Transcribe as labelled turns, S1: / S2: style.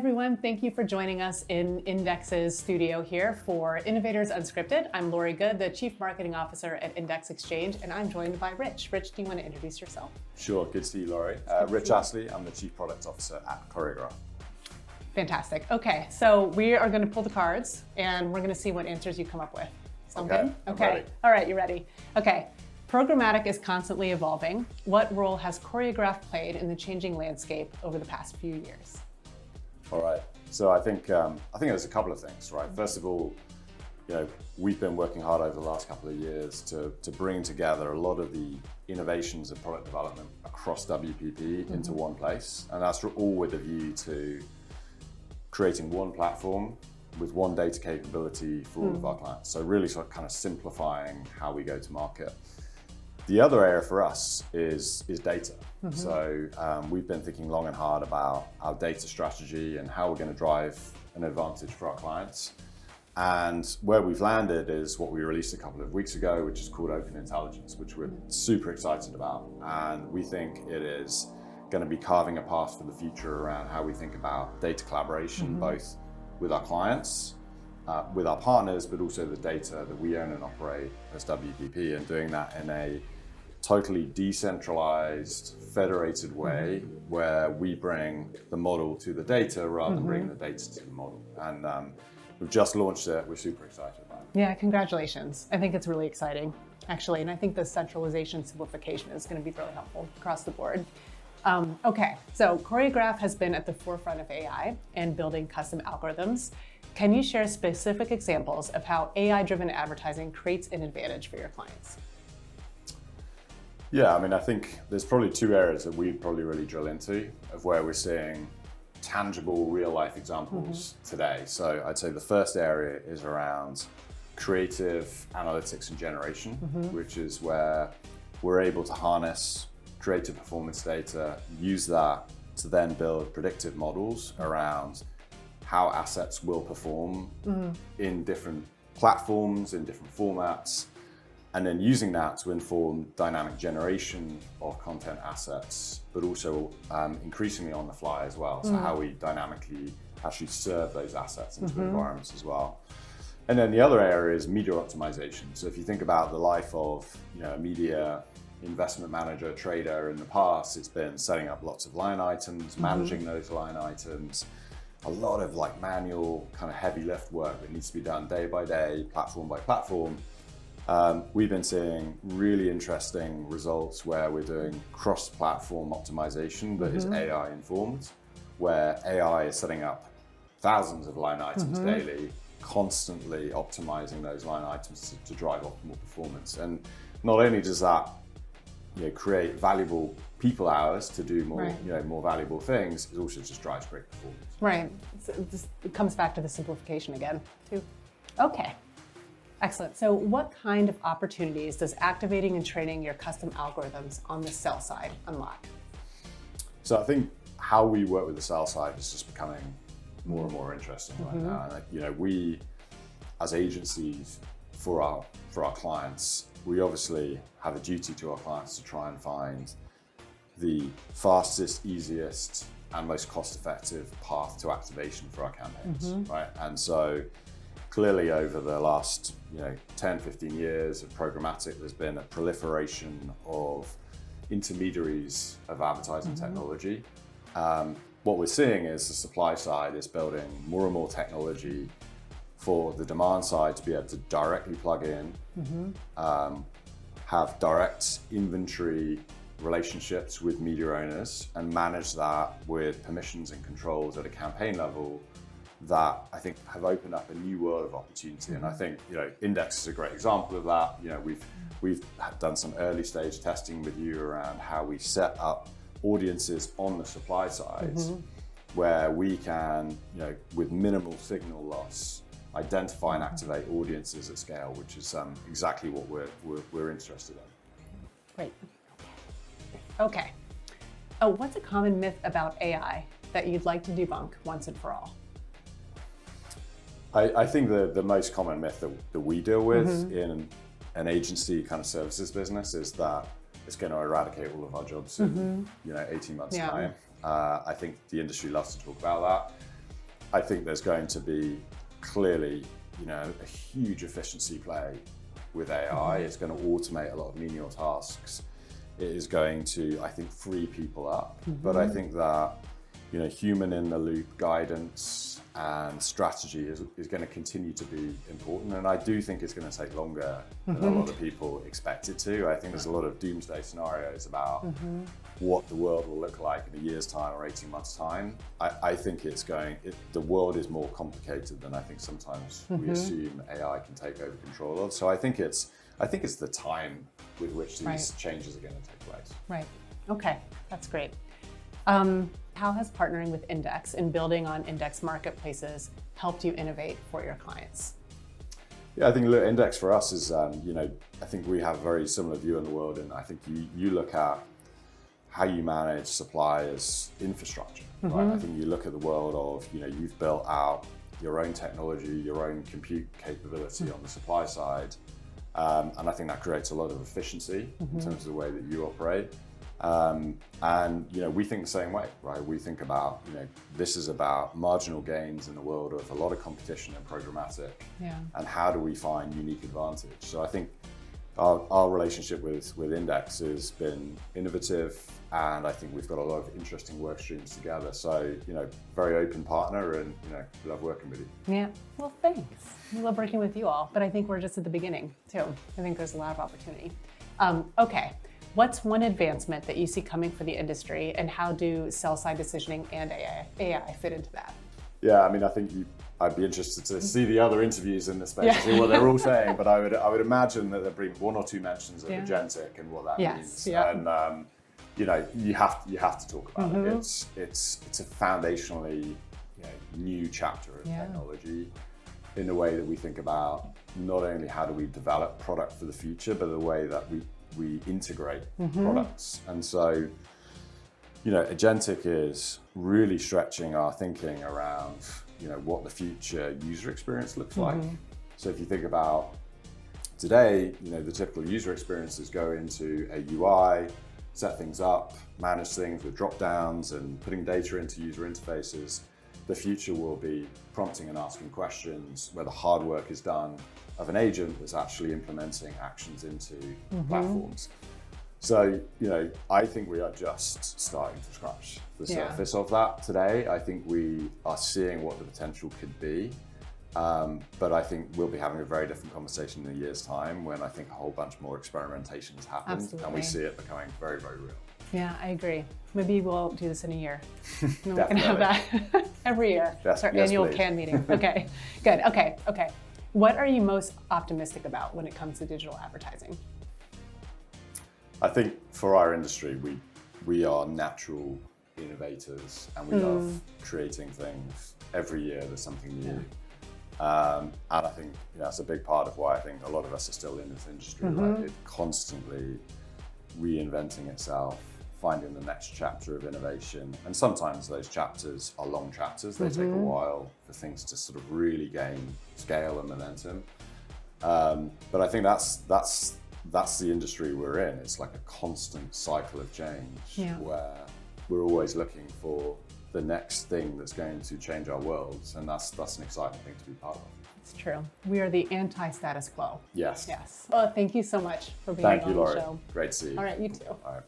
S1: everyone. Thank you for joining us in Index's studio here for Innovators Unscripted. I'm Lori Goode, the Chief Marketing Officer at Index Exchange, and I'm joined by Rich. Rich, do you want to introduce yourself?
S2: Sure, good to see you, Lori. Rich Astley, I'm the Chief Product Officer at Choreograph.
S1: Fantastic. Okay, so we are going to pull the cards and we're going to see what answers you come up with. Sound good? Okay.
S2: I'm ready.
S1: All right, you ready? Okay. Programmatic is constantly evolving. What role has Choreograph played in the changing landscape over the past few years?
S2: All right. So I think there's a couple of things, right? First of all, we've been working hard over the last couple of years to bring together a lot of the innovations of product development across WPP into one place, and that's all with a view to creating one platform with one data capability for all of our clients. So really sort of kind of simplifying how we go to market. The other area for us is data. So we've been thinking long and hard about our data strategy and how we're going to drive an advantage for our clients. And where we've landed is what we released a couple of weeks ago, which is called Open Intelligence, which we're super excited about. And we think it is going to be carving a path for the future around how we think about data collaboration, both with our clients, with our partners, but also the data that we own and operate as WPP, and doing that in a totally decentralized, federated way where we bring the model to the data rather than bring the data to the model. And we've just launched it. We're super excited about it.
S1: Yeah, congratulations. I think it's really exciting, actually. And I think the centralization simplification is going to be really helpful across the board. Okay, so Choreograph has been at the forefront of AI and building custom algorithms. Can you share specific examples of how AI-driven advertising creates an advantage for your clients?
S2: Yeah, I mean, I think there's probably two areas that we'd probably really drill into of where we're seeing tangible, real-life examples today. So I'd say the first area is around creative analytics and generation, which is where we're able to harness creative performance data, use that to then build predictive models around how assets will perform in different platforms, in different formats, and then using that to inform dynamic generation of content assets, but also increasingly on the fly as well. So how we dynamically actually serve those assets into environments as well. And then the other area is media optimization. So if you think about the life of a media investment manager, trader in the past, it's been setting up lots of line items, managing those line items, a lot of manual kind of heavy lift work that needs to be done day by day, platform by platform. We've been seeing really interesting results where we're doing cross-platform optimization that is AI informed, where AI is setting up thousands of line items daily, constantly optimizing those line items to drive optimal performance. And not only does that create valuable people hours to do more, more valuable things, it also just drives great performance.
S1: Right. So it comes back to the simplification again, too. Okay. Excellent. So what kind of opportunities does activating and training your custom algorithms on the sell side unlock?
S2: So I think how we work with the sell side is just becoming more and more interesting right now. We, as agencies for our clients, we obviously have a duty to our clients to try and find the fastest, easiest, and most cost-effective path to activation for our campaigns, right? And so clearly over the last 10, 15 years of programmatic, there's been a proliferation of intermediaries of advertising technology. What we're seeing is the supply side is building more and more technology for the demand side to be able to directly plug in, have direct inventory relationships with media owners, and manage that with permissions and controls at a campaign level that I think have opened up a new world of opportunity. And I think Index is a great example of that. We've done some early stage testing with you around how we set up audiences on the supply side, where we can, with minimal signal loss, identify and activate audiences at scale, which is exactly what we're interested in.
S1: Great. Okay. Oh, what's a common myth about AI that you'd like to debunk once and for all?
S2: I think the most common myth that we deal with in an agency kind of services business is that it's going to eradicate all of our jobs in 18 months time. I think the industry loves to talk about that. I think there's going to be clearly, a huge efficiency play with AI. It's going to automate a lot of menial tasks. It is going to, I think, free people up. But I think that, human in the loop guidance and strategy is going to continue to be important. And I do think it's going to take longer than a lot of people expect it to. I think there's a lot of doomsday scenarios about what the world will look like in a year's time or 18 months' time. I think the world is more complicated than I think sometimes we assume AI can take over control of. So I think it's the time with which these changes are going to take place.
S1: Right. Okay, that's great. How has partnering with Index and building on Index marketplaces helped you innovate for your clients?
S2: Yeah, I think Index for us is, I think we have a very similar view on the world, and I think you look at how you manage suppliers' infrastructure. Right? I think you look at the world of, you've built out your own technology, your own compute capability on the supply side, and I think that creates a lot of efficiency in terms of the way that you operate. And we think the same way, right? We think about, this is about marginal gains in the world of a lot of competition and programmatic, and how do we find unique advantage? So I think our relationship with Index has been innovative, and I think we've got a lot of interesting work streams together. So, very open partner, and, we love working with you.
S1: Yeah, well, thanks. We love working with you all, but I think we're just at the beginning too. I think there's a lot of opportunity. Okay. What's one advancement that you see coming for the industry, and how do sell-side decisioning and AI fit into that?
S2: Yeah, I think I'd be interested to see the other interviews in this space, see what they're all saying, but I would imagine that there'll be one or two mentions of agentic and what that means. And you have to talk about it. It's a foundationally new chapter of technology in the way that we think about not only how do we develop product for the future, but the way that we integrate products. And so, agentic is really stretching our thinking around, what the future user experience looks like. So if you think about today, the typical user experiences go into a UI, set things up, manage things with drop downs and putting data into user interfaces. The future will be prompting and asking questions where the hard work is done of an agent that's actually implementing actions into platforms. So, I think we are just starting to scratch the surface of that today. I think we are seeing what the potential could be. But I think we'll be having a very different conversation in a year's time when I think a whole bunch more experimentation has happened. And we see it becoming very, very real.
S1: Yeah, I agree. Maybe we'll do this in a year. And we can have that every year. It's our annual
S2: please.
S1: CAN meeting. Okay, good. Okay. What are you most optimistic about when it comes to digital advertising?
S2: I think for our industry, we are natural innovators, and we love creating things. Every year there's something new. And I think that's a big part of why I think a lot of us are still in this industry. Right? It's constantly reinventing itself, finding the next chapter of innovation. And sometimes those chapters are long chapters. They take a while for things to sort of really gain scale and momentum. But I think that's the industry we're in. It's like a constant cycle of change where we're always looking for the next thing that's going to change our worlds. And that's an exciting thing to be part of.
S1: It's true. We are the anti-status quo.
S2: Yes.
S1: Well, thank you so much for being on the show.
S2: Great to see you.
S1: All right, you too.
S2: All right.